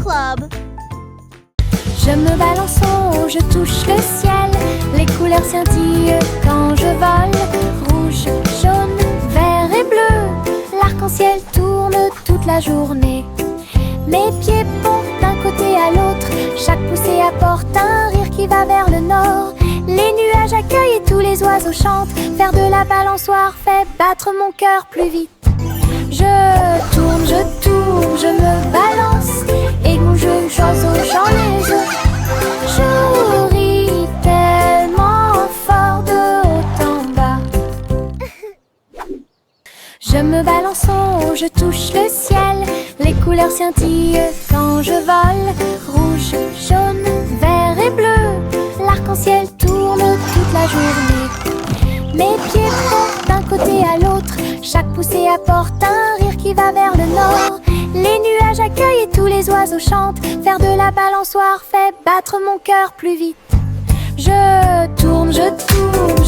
Club. Je me balance en haut, je touche le ciel. Les couleurs scintillent quand je vole. Rouge, jaune, vert et bleu. L'arc-en-ciel tourne toute la journée. Mes pieds pompent d'un côté à l'autre. Chaque poussée apporte un rire qui va vers le nord. Les nuages accueillent et tous les oiseaux chantent. Faire de la balançoire fait battre mon cœur plus vite. Je tourne, je me balance. Et quand je une chose au champ les œufs. Je ris tellement fort de haut en bas. Je me balance en haut, je touche le ciel. Les couleurs scintillent quand je vole. Rouge, jaune, vert et bleu. L'arc-en-ciel tourne toute la journée. Mes pieds pompent d'un côté à l'autre. Chaque poussée apporte un rire qui va vers le nord. Les nuages accueillent et tous les oiseaux chantent. Faire de la balançoire fait battre mon cœur plus vite. Je tourne, je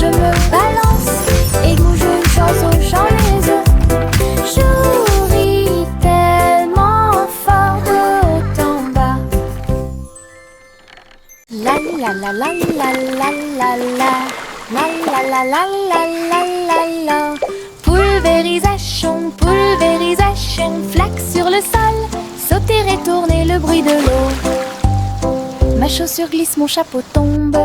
me balance. Et bouge une chose au champ les œufs. Je ris tellement fort de haut en bas. La la la la la la la la. La la la la la la la la. Pulvérisation, pulvérisation. Flaque sur le sol, sauter et tourner le bruit de l'eau. Ma chaussure glisse, mon chapeau tombe.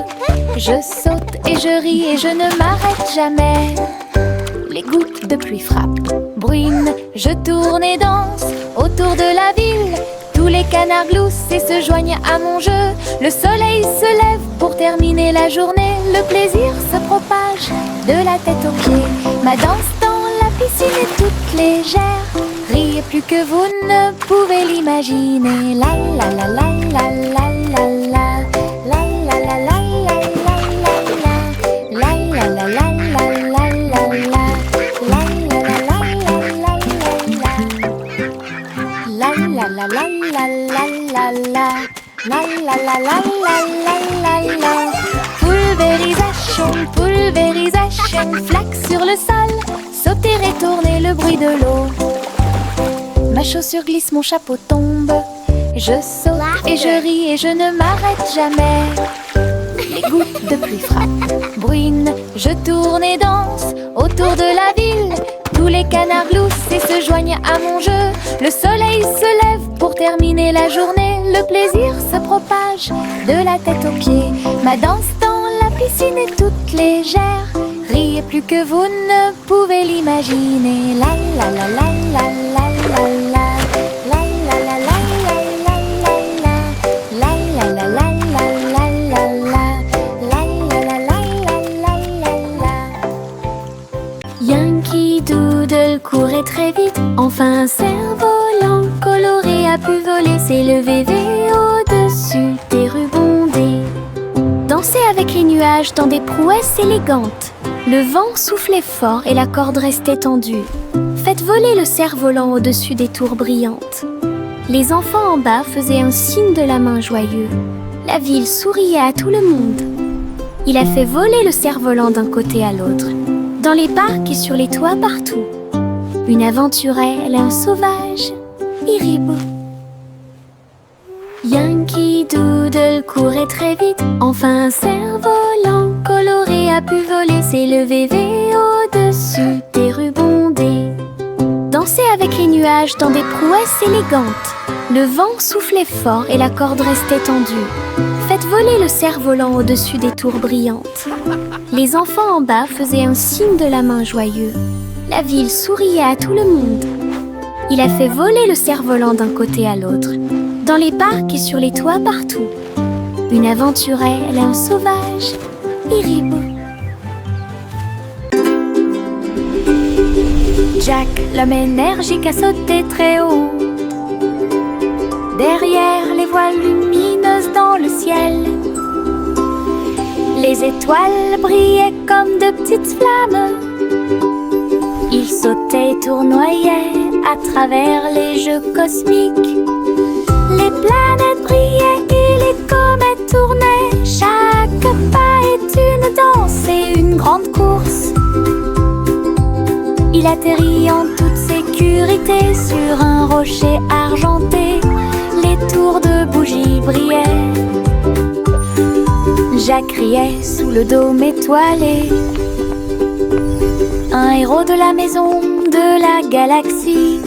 Je saute et je ris et je ne m'arrête jamais. Les gouttes de pluie frappent, bruinent. Je tourne et danse autour de la ville. Tous les canards gloussent et se joignent à mon jeu. Le soleil se lève pour terminer la journée. Le plaisir se propage de la tête aux pieds. Ma danse dans la piscine est toute légère. Riez plus que vous ne pouvez l'imaginer. La la la la la la la la. La la la la la la la la. La la la la la la la la. La la la la la la la. La la la la la la la. La la la la la la la. Pulvérisation, pulvérisation. Flaque sur le sol, sauter et tourner le bruit de l'eau. Ma chaussure glisse, mon chapeau tombe. Je saute et je ris et je ne m'arrête jamais. Les gouttes de pluie frappent, bruinent. Je tourne et danse autour de la ville. Tous les canards gloussent et se joignent à mon jeu. Le soleil se lève pour terminer la journée. Le plaisir se propage de la tête aux pieds. Ma danse dans la piscine est toute légère. Riez plus que vous ne pouvez l'imaginer. La la la la la la la la. La la la la la la la la. La la la la la la la la. La la la la la la la. Yankee Doodle courait très vite. Enfin un cerf-volant coloré a pu voler. S'élever au-dessus des rubans bondés. Danser avec les nuages dans des prouesses élégantes. Le vent soufflait fort et la corde restait tendue. Faites voler le cerf-volant au-dessus des tours brillantes. Les enfants en bas faisaient un signe de la main joyeux. La ville souriait à tout le monde. Il a fait voler le cerf-volant d'un côté à l'autre, dans les parcs et sur les toits partout. Une aventurelle, un sauvage, Iribou. Yankee Doodle courait très vite. Enfin un cerf-volant coloré a pu voler. S'élever au-dessus des rubans bondés. Danser avec les nuages dans des prouesses élégantes. Le vent soufflait fort et la corde restait tendue. Faites voler le cerf-volant au-dessus des tours brillantes. Les enfants en bas faisaient un signe de la main joyeux. La ville souriait à tout le monde. Il a fait voler le cerf-volant d'un côté à l'autre, dans les parcs et sur les toits partout. Une aventurelle, un sauvage, Iribou. Jack, l'homme énergique, a sauté très haut. Derrière les voiles lumineuses dans le ciel, les étoiles brillaient comme de petites flammes. Il sautait et tournoyait à travers les jeux cosmiques. Les planètes brillaient et les comètes tournaient. Chaque pas est une danse et une grande course. Il atterrit en toute sécurité sur un rocher argenté. Les tours de bougies brillaient. Jacques riait sous le dôme étoilé. Un héros de la maison de la galaxie.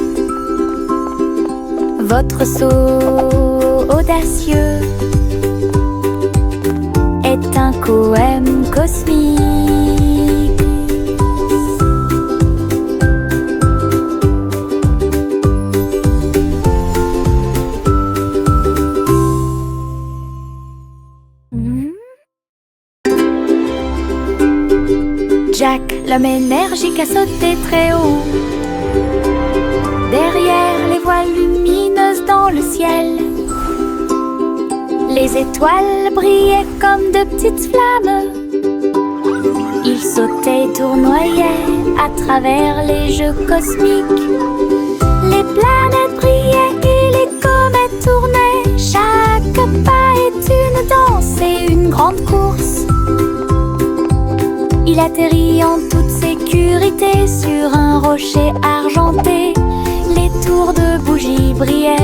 Votre saut audacieux est un poème cosmique. Jack, l'homme énergique, a sauté très haut. Derrière les voiles lumineuses dans le ciel, les étoiles brillaient comme de petites flammes. Il sautait et tournoyait à travers les jeux cosmiques. Les planètes brillaient et les comètes tournaient. Chaque pas est une danse et une grande course. Il atterrit en toute sécurité sur un rocher argenté. Les tours de bougies brillaient.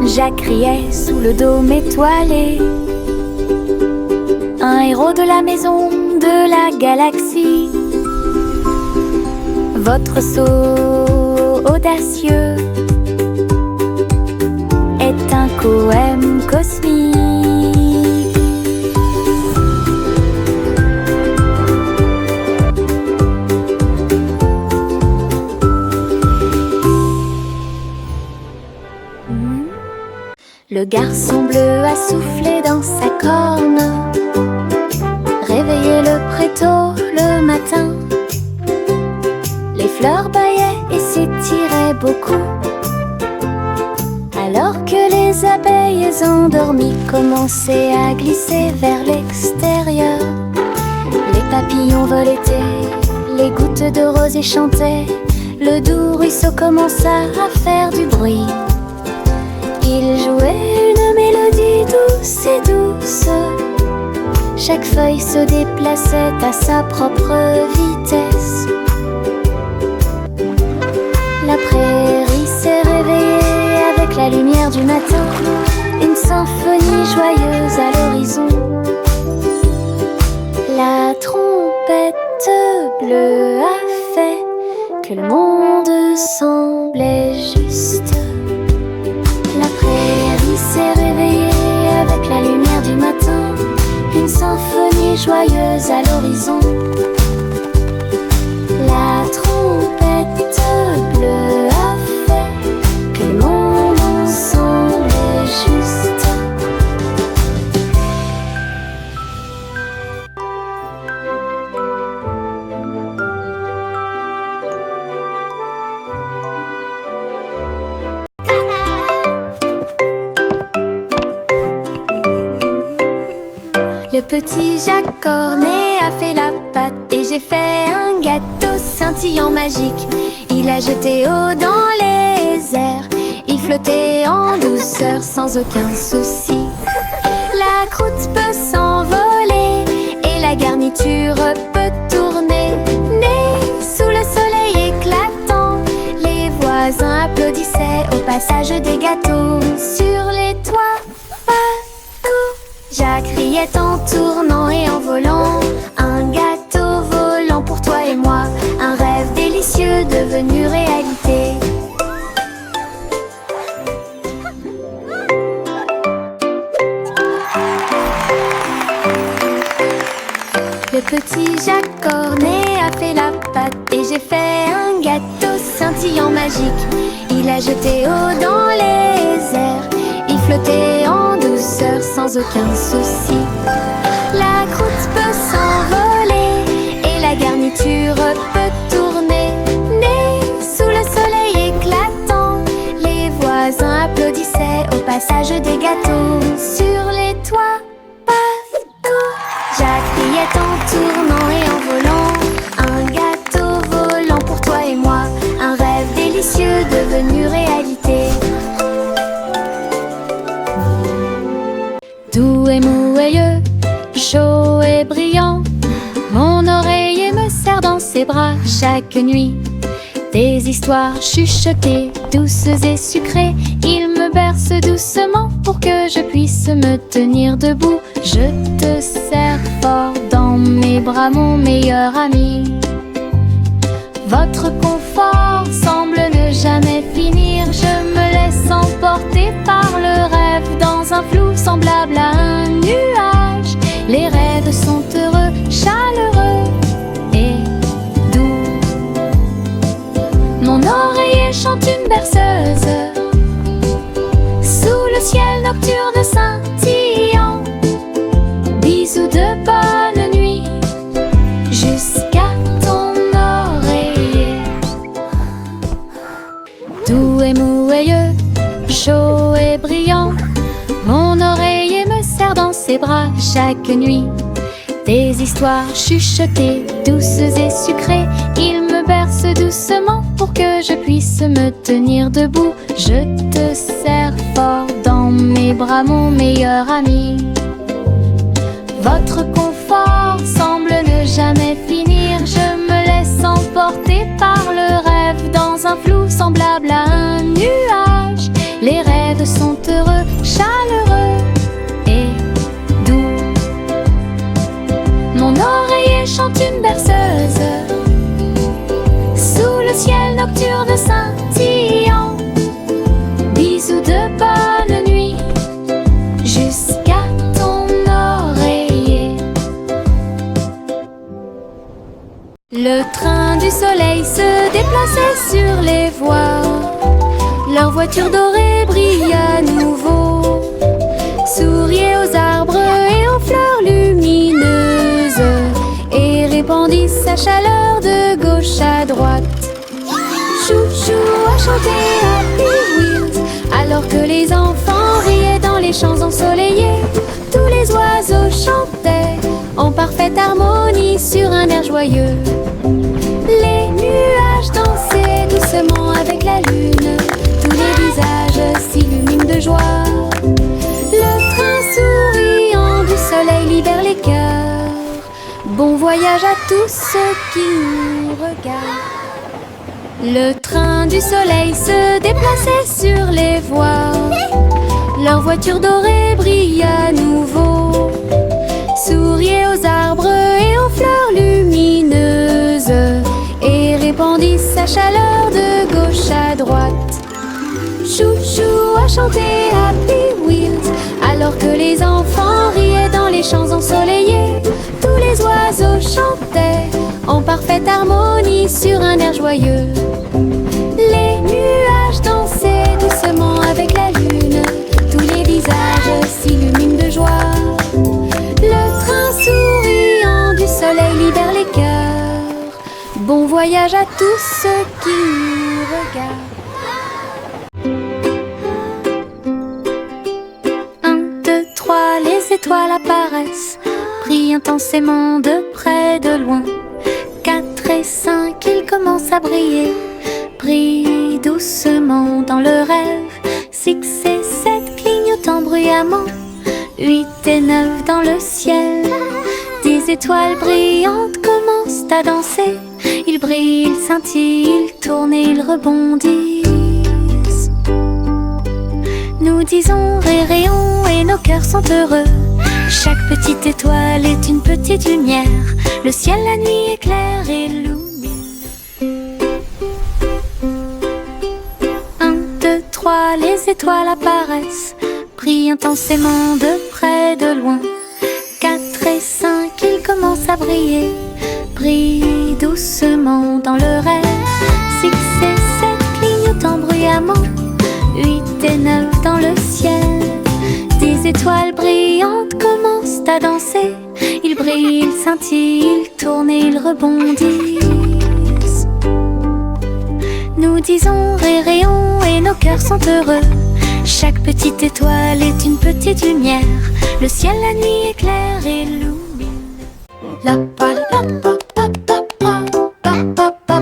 Jacques riait sous le dôme étoilé. Un héros de la maison de la galaxie. Votre saut audacieux est un poème cosmique. Le garçon bleu a soufflé dans sa corne, réveillé le prétôt le matin. Les fleurs bâillaient et s'étiraient beaucoup, alors que les abeilles endormies commençaient à glisser vers l'extérieur. Les papillons voletaient, les gouttes de rosée chantaient. Le doux ruisseau commença à faire du bruit. Il jouait une mélodie douce et douce. Chaque feuille se déplaçait à sa propre vitesse. La prairie s'est réveillée avec la lumière du matin. Une symphonie joyeuse à l'horizon. La trompette bleue a fait que le monde semblait juste. La prairie s'est réveillée avec la lumière du matin. Une symphonie joyeuse à l'horizon. La trompette bleue a fait que le monde semblait juste. Le petit Jacques Cornet a fait la pâte et j'ai fait un gâteau scintillant magique. Il a jeté eau dans les airs, il flottait en douceur sans aucun souci. La croûte peut s'envoler et la garniture peut tourner. Né sous le soleil éclatant, les voisins applaudissaient au passage des gâteaux. Sur les toits, partout, Jacques riait en tournant et en volant. Un gâteau volant pour toi et moi, un rêve délicieux devenu réalité. Le petit Jacques Cornet a fait la pâte et j'ai fait un gâteau scintillant magique. Il a jeté eau dans les airs, il flottait en douceur sans aucun souci. La croûte peut s'envoler et la garniture peut tourner. Né sous le soleil éclatant, les voisins applaudissaient au passage des gâteaux. Sur les toits, partout, Jacques riait en tournant et en volant. Un gâteau volant pour toi et moi, un rêve délicieux devenu réalité. Doux et mouilleux, chaud et brillant, mon oreiller me serre dans ses bras chaque nuit. Des histoires chuchotées, douces et sucrées. Il me berce doucement pour que je puisse me tenir debout. Je te serre fort dans mes bras, mon meilleur ami. Votre confort semble ne jamais finir. Je me laisse emporter par le rêve dans un flou semblable à un nuage. Les rêves sont heureux, chaleureux et doux. Mon oreiller chante une berceuse sous le ciel nocturne scintillant. Bisous de bonne nuit jusqu'à ton oreiller. Doux et moelleux, chaud et brillant, mon oreiller me serre dans ses bras chaque nuit. Des histoires chuchotées, douces et sucrées. Il me berce doucement pour que je puisse me tenir debout. Je te serre fort dans mes bras, mon meilleur ami. Votre confort semble ne jamais finir. Je me laisse emporter par le rêve dans un flou semblable à un nuage. Les rêves sont heureux, chaleureux et doux. Mon oreiller chante une berceuse sous le ciel nocturne scintillant. Bisous de bonne nuit jusqu'à ton oreiller. Le train du soleil se déplaçait sur les voies. Leur voiture dorée brille à nouveau, souriait aux arbres et aux fleurs lumineuses et répandit sa chaleur de gauche à droite. Chou-chou a chanté Happy Wheels alors que les enfants riaient dans les champs ensoleillés. Tous les oiseaux chantaient en parfaite harmonie sur un air joyeux. Les nuages dansaient doucement avec la lune. Tous les visages s'illuminent de joie. Le train souriant du soleil libère les cœurs. Bon voyage à tous ceux qui nous regardent. Le train du soleil se déplaçait sur les voies. Leur voiture dorée brille à nouveau, souriait aux arbres et aux fleurs lumineuses et répandit sa chaleur de gauche à droite. Chou-chou a chanté Happy Wheels alors que les enfants riaient dans les champs ensoleillés. Tous les oiseaux chantaient en parfaite harmonie sur un air joyeux. Les nuages dansaient doucement avec la lune. Tous les visages s'illuminent de joie. Le train souriant du soleil libère les cœurs. Bon voyage à tous ceux qui nous regardent. 1, 2, 3, les étoiles apparaissent, brillent intensément de près, de loin. 4 et 5, ils commencent à briller, brillent doucement dans le rêve. 6 et 7, clignotant bruyamment. 8 et 9, dans le ciel, 10 étoiles brillantes commencent à danser. Ils brillent, ils scintillent, ils tournent et ils rebondissent. Nous disons rayons et nos cœurs sont heureux. Chaque petite étoile est une petite lumière. Le ciel la nuit éclaire et illumine. 1, 2, 3, les étoiles apparaissent, brillent intensément de près, de loin. 4 et 5, ils commencent à briller, brillent doucement dans le rêve. 6 et 7, clignotant bruyamment. 8 et 9, dans le ciel, 10 étoiles brillantes commencent à danser. Ils brillent, ils scintillent, ils tournent et ils rebondissent. Nous disons rayons et nos cœurs sont heureux. Chaque petite étoile est une petite lumière. Le ciel la nuit éclaire et illumine. La pa la pa pa pa pa pa pa pa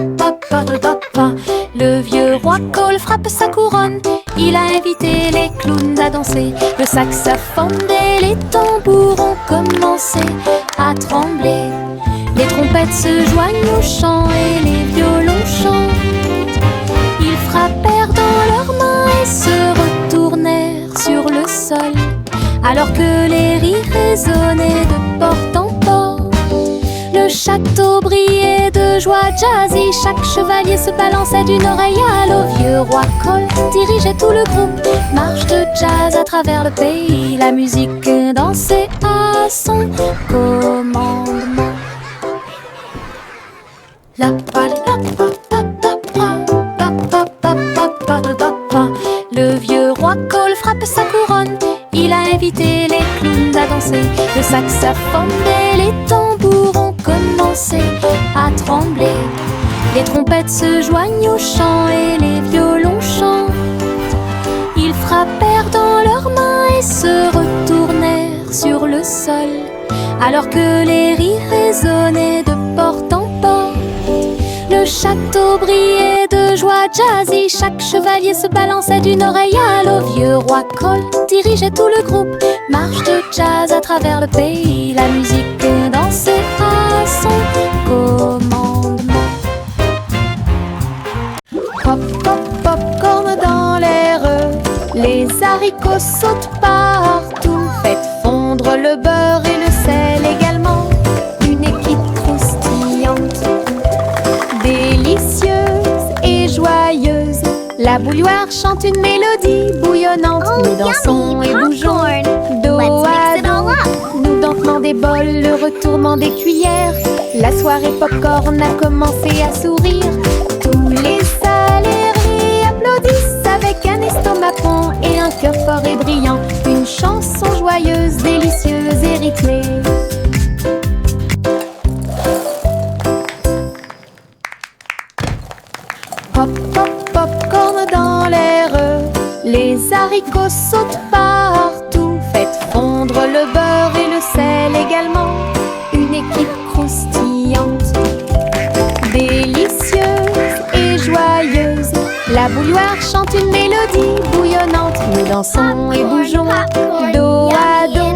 pa pa pa. Le vieux roi Cole frappe sa couronne. Il a invité les clowns à danser. Le saxophone et les tambours ont commencé à trembler. Les trompettes se joignent au chant et les violons chantent. résonnaient de porte en porte. Le château brillait de joie jazzy. Chaque chevalier se balançait d'une oreille à l'autre. Vieux roi Cole dirigeait tout le groupe. Marche de jazz à travers le pays. La musique dansait à son commandement. Le vieux roi Cole frappe sa couronne. Il a invité les clowns à danser. Le saxophone et les tambours ont commencé à trembler. Les trompettes se joignent au chant et les violons chantent. Ils frappèrent dans leurs mains et se retournèrent sur le sol, alors que les rires résonnaient de porte en porte. Le château brillait de joie jazzy. Chaque chevalier se balançait d'une oreille à l'autre. Vieux roi Cole dirigeait tout le groupe. Marche de jazz à travers le pays. La musique dansait à son commandement. Pop, pop, popcorn dans l'air. Les haricots sautent partout. Faites fondre le beurre et le sel également. Une équipe croustillante, délicieuse et joyeuse. La bouilloire chante une mélodie bouillonnante. Nous dansons et bougeons dos à dos. Nous dansons des bols, le retournement des cuillères. La soirée popcorn a commencé à sourire. Tous les salariés applaudissent avec un estomac rond et un cœur fort et brillant. Une chanson joyeuse, délicieuse et rythmée. Pop, pop, popcorn dans l'air. Les haricots sautent partout. Faites fondre le beurre et le sel également. Une équipe croustillante, délicieuse et joyeuse. La bouilloire chante une mélodie bouillonnante. Nous dansons et bougeons dos à dos.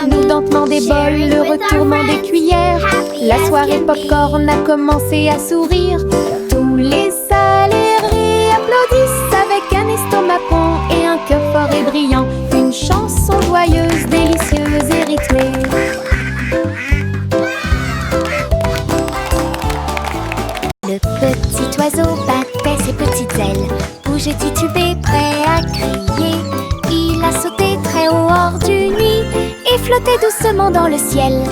Nous dansons des bols, le retournement des cuillères. La soirée popcorn a commencé à sourire. Tous les salariés applaudissent avec un estomac rond et un cœur fort et brillant. Une chanson joyeuse, délicieuse et rythmée. Le petit oiseau battait ses petites ailes, bougeait, titubé, prêt à crier. Il a sauté très haut hors du nid et flottait doucement dans le ciel.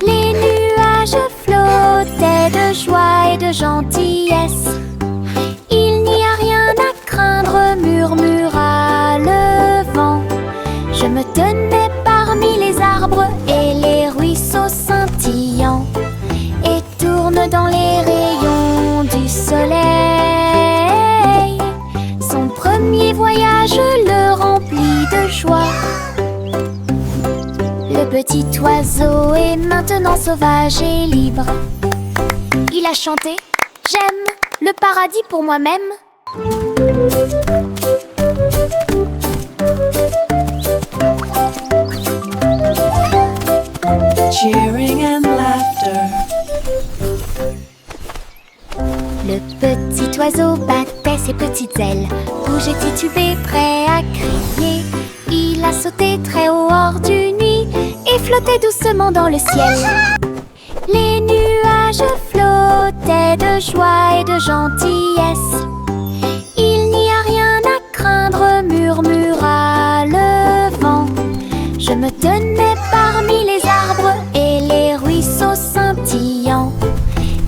Les nuages flottaient de joie et de gentillesse. Il n'y a rien à craindre, murmura le vent. Je me tenais parmi les arbres et les ruisseaux scintillants, et tourne dans les rayons du soleil. Son premier voyage le remplit de joie. Le petit oiseau est maintenant sauvage et libre. Il a chanté « J'aime le paradis pour moi-même ». Cheering and laughter. Le petit oiseau battait ses petites ailes, bougeait, titubé, prêt à crier. Il a sauté très haut hors du nid et flottait doucement dans le ciel. Les nuages flottaient de joie et de gentillesse. Il n'y a rien à craindre, murmura le vent. Je me tenais parmi les arbres et les ruisseaux scintillants,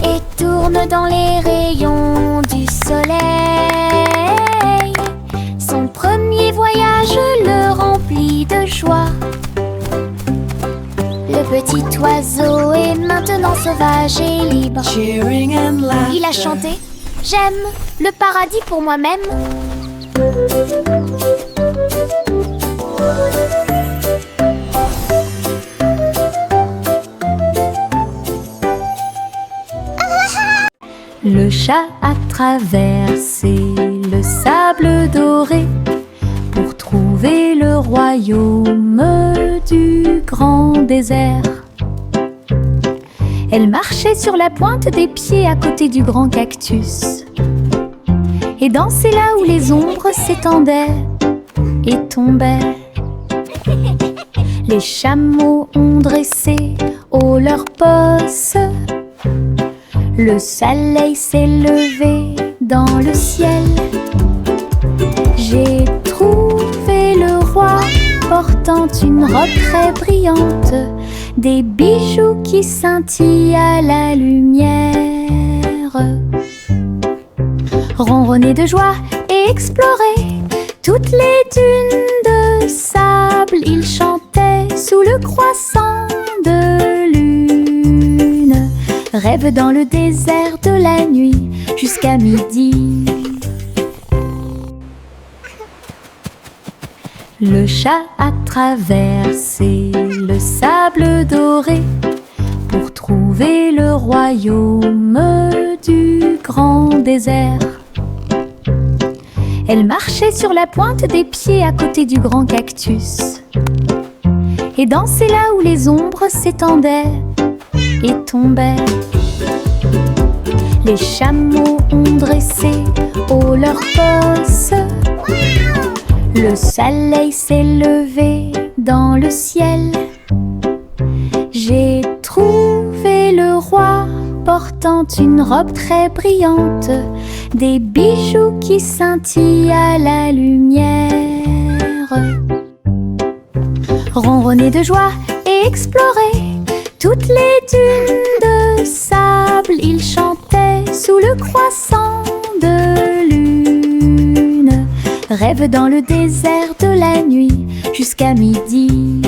et tourne dans les rayons du soleil. Son premier voyage le remplit de joie. Le petit oiseau est maintenant sauvage et libre. Cheering and laughter. Il a chanté « J'aime le paradis pour moi-même ». Le chat a traversé le sable doré pour trouver le royaume du grand désert. Elle marchait sur la pointe des pieds à côté du grand cactus et dansait là où les ombres s'étendaient et tombaient. Les chameaux ont dressé haut leurs bosses. Le soleil s'est levé dans le ciel. J'ai trouvé le roi portant une robe très brillante, des bijoux qui scintillent à la lumière. Ronronner de joie et explorer toutes les dunes de sable, il chantait sous le croissant de lune. Rêve dans le désert de la nuit jusqu'à midi. Le chat a traversé le sable doré pour trouver le royaume du grand désert. Elle marchait sur la pointe des pieds à côté du grand cactus et dansait là où les ombres s'étendaient et tombaient. Les chameaux ont dressé haut leurs bosses. Le soleil s'est levé dans le ciel. J'ai trouvé le roi portant une robe très brillante, des bijoux qui scintillent à la lumière. Ronronner de joie et explorer toutes les dunes de sable, il chantait sous le croissant de lune. Rêve dans le désert de la nuit jusqu'à midi.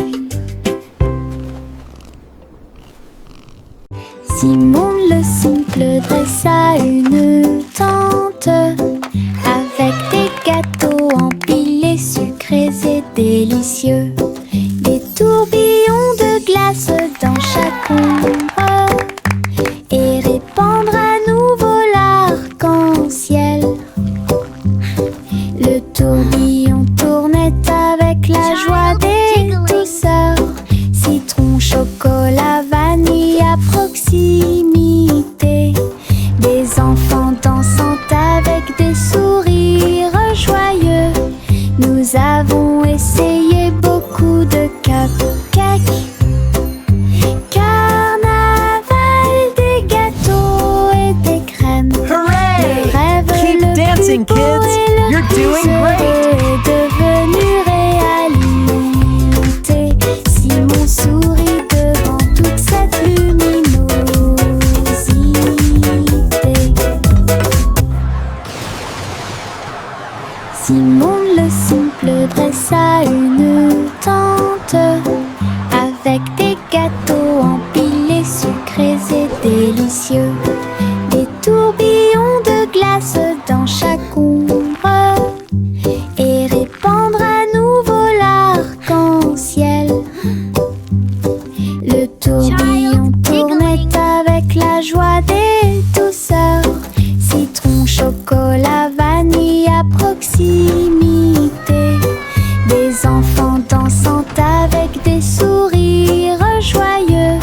Simon le simple dressa une tente avec des gâteaux empilés, sucrés et délicieux, des tourbillons de glace dans chaque ombre et répandre à nouveau l'arc-en-ciel. Le tourbillon tournait avec la joie des douceurs, citron, chocolat, vanille à proximité. Des enfants dansant avec des sourires joyeux. Nous avons essayé beaucoup de cupcakes. Carnaval, des gâteaux et des crèmes. Hooray! Le rêve Keep le dancing, plus beau kids. et le You're plus doing great. heureux est devenu réalité. Simon sourit devant toute cette luminosité. Simon le simple dressa une tente avec des gâteaux empilés, sucrés et délicieux, des tourbillons de glace dans chaque ombre et répandre à nouveau l'arc-en-ciel. Le tourbillon tournait avec la joie des douceurs, citron, chocolat, vanille à proximité. Des enfants dansant avec des sourires joyeux.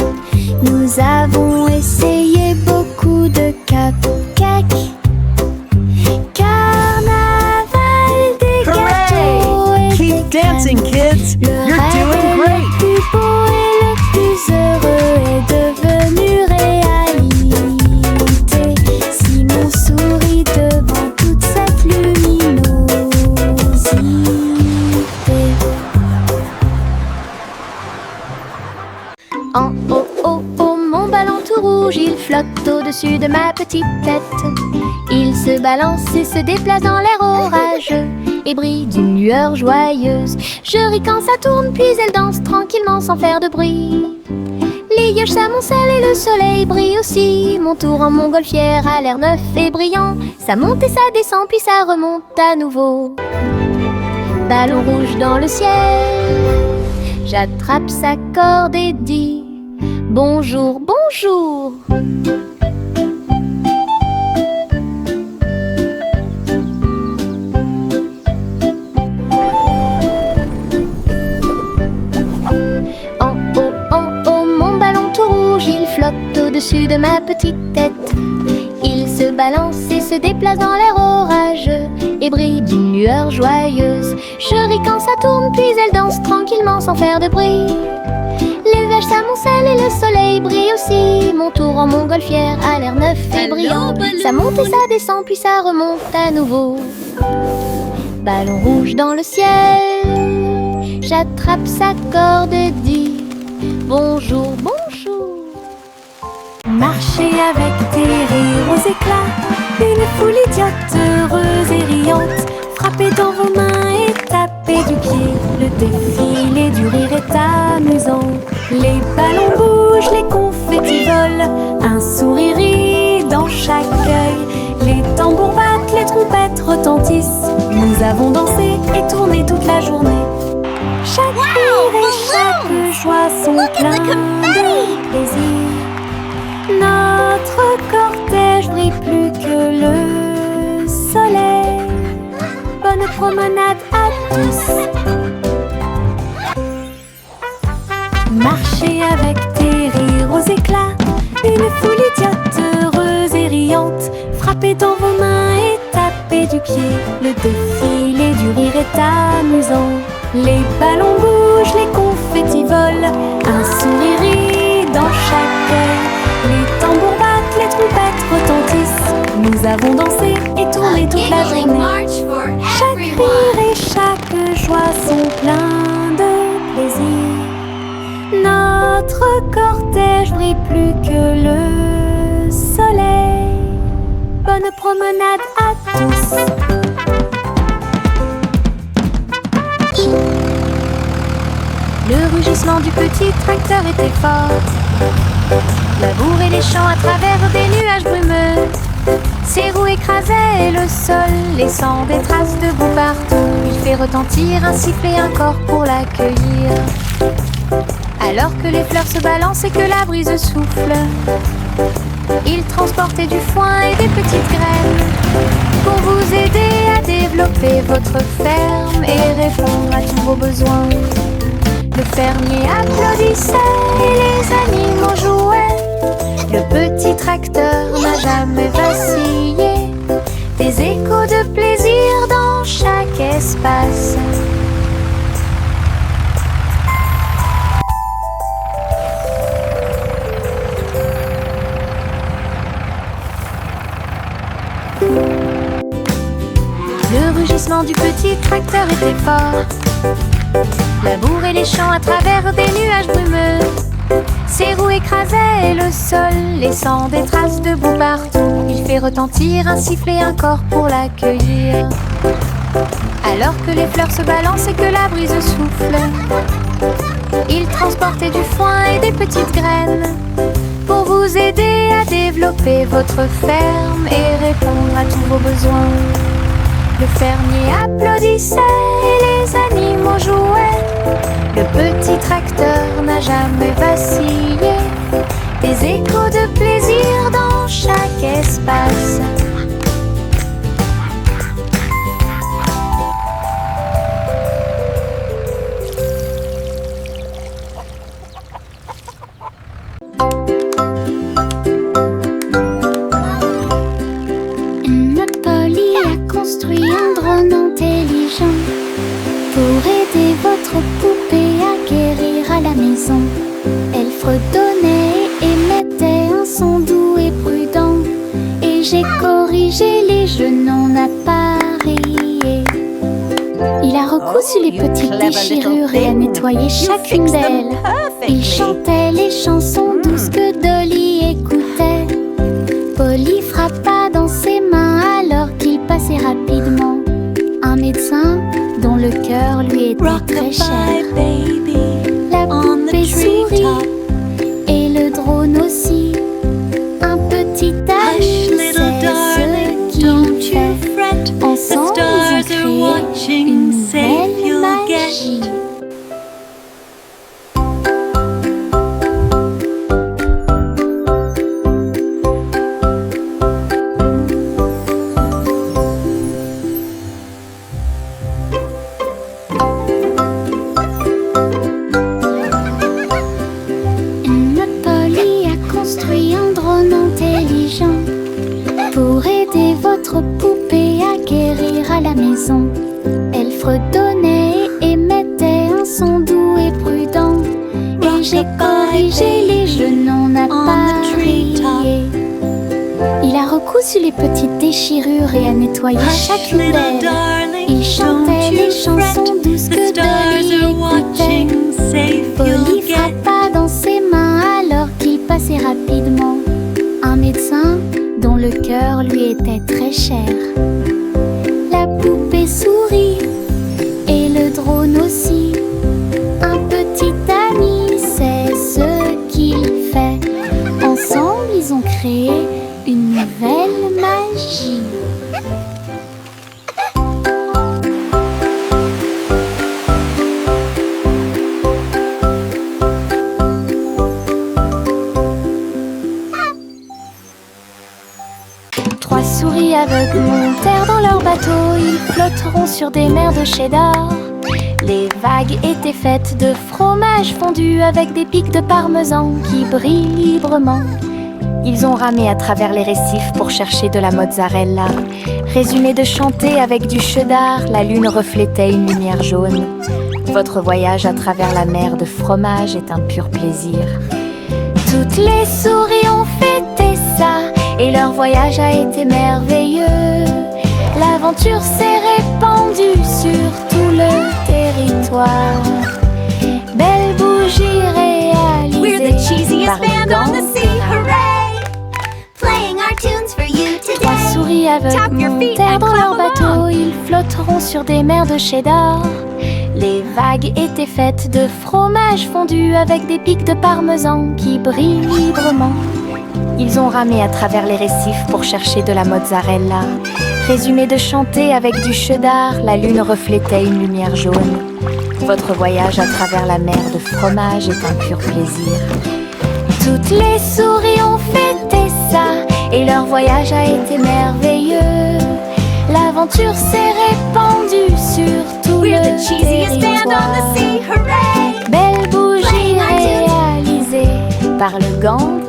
Nous avons essayé beaucoup de cupcakes. Carnaval, des gâteaux et Keep des dancing, crèmes. kids. Le You're doing rêve great. le plus beau et le plus heureux est devenu réalité. Simon sourit devant toute cette luminosité. En haut, haut, haut, mon ballon tout rouge, il flotte au-dessus de ma petite tête. Il se balance et se déplace dans l'air orageux et brille d'une lueur joyeuse. Je ris quand ça tourne, puis elle danse tranquillement sans faire de bruit. Les yeux s'amoncellent et le soleil brille aussi. Mon tour en montgolfière a l'air neuf et brillant. Ça monte et ça descend, puis ça remonte à nouveau. Ballon rouge dans le ciel, j'attrape sa corde et dis bonjour, bonjour. En haut, mon ballon tout rouge, il flotte au-dessus de ma petite tête. Il se balance et se déplace dans l'air orageux et brille d'une lueur joyeuse. Je ris quand ça tourne, puis elle danse tranquillement sans faire de bruit. Les vaches s'amoncellent et le soleil brille aussi. Mon tour en montgolfière a l'air neuf et brillant. Ça monte et ça descend, puis ça remonte à nouveau. Ballon rouge dans le ciel, j'attrape sa corde et dis bonjour, bonjour. Marchez avec des rires aux éclats, une foule idiote, heureuse et riante. Frappez dans vos mains et tapez du pied, le défilé du rire est amusant. Les ballons bougent, les confettis volent, un sourire rit dans chaque œil. Les tambours battent, les trompettes retentissent. Nous avons dansé et tourné toute la journée. Chaque rire et chaque joie sont pleins de plaisir. Notre cortège brille plus que le soleil. Bonne promenade à tous. Marchez avec des rires aux éclats, une foule idiote, heureuse et riante. Frappez dans vos mains et tapez du pied, le défilé du rire est amusant. Les ballons bougent, les confettis volent, un sourire rit dans chaque œil. Les tambours battent, les trompettes retentissent. Nous avons dansé et tourné toute la journée. Chaque rire et chaque joie sont pleins de plaisir. Notre cortège brille plus que le soleil. Bonne promenade à tous. Le rugissement du petit tracteur était fort. Labourer les champs à travers des nuages brumeux. Ses roues écrasaient le sol, laissant des traces de boue partout. Il fait retentir un sifflet, un corps pour l'accueillir. Alors que les fleurs se balancent et que la brise souffle, il transportait du foin et des petites graines pour vous aider à développer votre ferme et répondre à tous vos besoins. Le fermier applaudissait et les animaux jouaient. Le petit tracteur n'a jamais vacillé. Des échos de plaisir dans chaque espace. Le rugissement du petit tracteur était fort. Labourer les champs à travers des nuages brumeux. Ses roues écrasaient le sol, laissant des traces de boue partout. Il fait retentir un sifflet, un corps pour l'accueillir. Alors que les fleurs se balancent et que la brise souffle, il transportait du foin et des petites graines pour vous aider à développer votre ferme et répondre à tous vos besoins. Le fermier applaudissait et les animaux jouaient. Le petit tracteur n'a jamais vacillé. Des échos de plaisir dans chaque espace. Polly a construit un drone intelligent pour aider votre poupée à guérir à la maison. Elle fredonnait et émettait un son doux et prudent. Et j'ai corrigé les jeux non appareillés. Il a recousu les petites déchirures et a nettoyé chacune d'elles. Il chantait les chansons douces que Dolly écoutait. Polly frappa dans ses mains alors qu'il passait rapidement. Un médecin dont le cœur lui était très cher. La poupée sourit et le drone aussi. Un petit ami, c'est ce qu'il fait. Ensemble, ils ont créé une nouvelle magie. Polly a construit un drone intelligent pour aider votre poupée à guérir à la maison. Elle fredonnait par-dessus les petites déchirures et à nettoyer chacune d'elles. Il chantait les chansons douces que Dolly écoutait. Polly frappa dans ses mains alors qu'il passait rapidement. Un médecin dont le cœur lui était très cher. La poupée sourit et le drone aussi. Un petit ami, c'est ce qu'il fait. Ensemble, ils ont créé une nouvelle magie. Trois souris aveugles montèrent dans leur bateau. Ils flotteront sur des mers de cheddar. Les vagues étaient faites de fromage fondu avec des pics de parmesan qui brillent librement. Ils ont ramé à travers les récifs pour chercher de la mozzarella. Résumé de chanter avec du cheddar, la lune reflétait une lumière jaune. Votre voyage à travers la mer de fromage est un pur plaisir. Toutes les souris ont fêté ça et leur voyage a été merveilleux. L'aventure s'est répandue sur tout le territoire. Belle bougie réalisée. We're the cheesiest par le band on the gang sea, Gérard. hooray! Playing our tunes for you Trois today. souris aveugles Tap your feet montèrent and dans leur clap bateau. along. Ils flotteront sur des mers de cheddar. Les vagues étaient faites de fromage fondu avec des pics de parmesan qui brillent librement. Ils ont ramé à travers les récifs pour chercher de la mozzarella. Résumé de chanter avec du cheddar, la lune reflétait une lumière jaune. Votre voyage à travers la mer de fromage est un pur plaisir. Toutes les souris ont fêté ça et leur voyage a été merveilleux. L'aventure s'est répandue sur tout We're le the cheesiest band on the territoire. sea, hooray! Belle bougie Playing our tunes. réalisée par le gang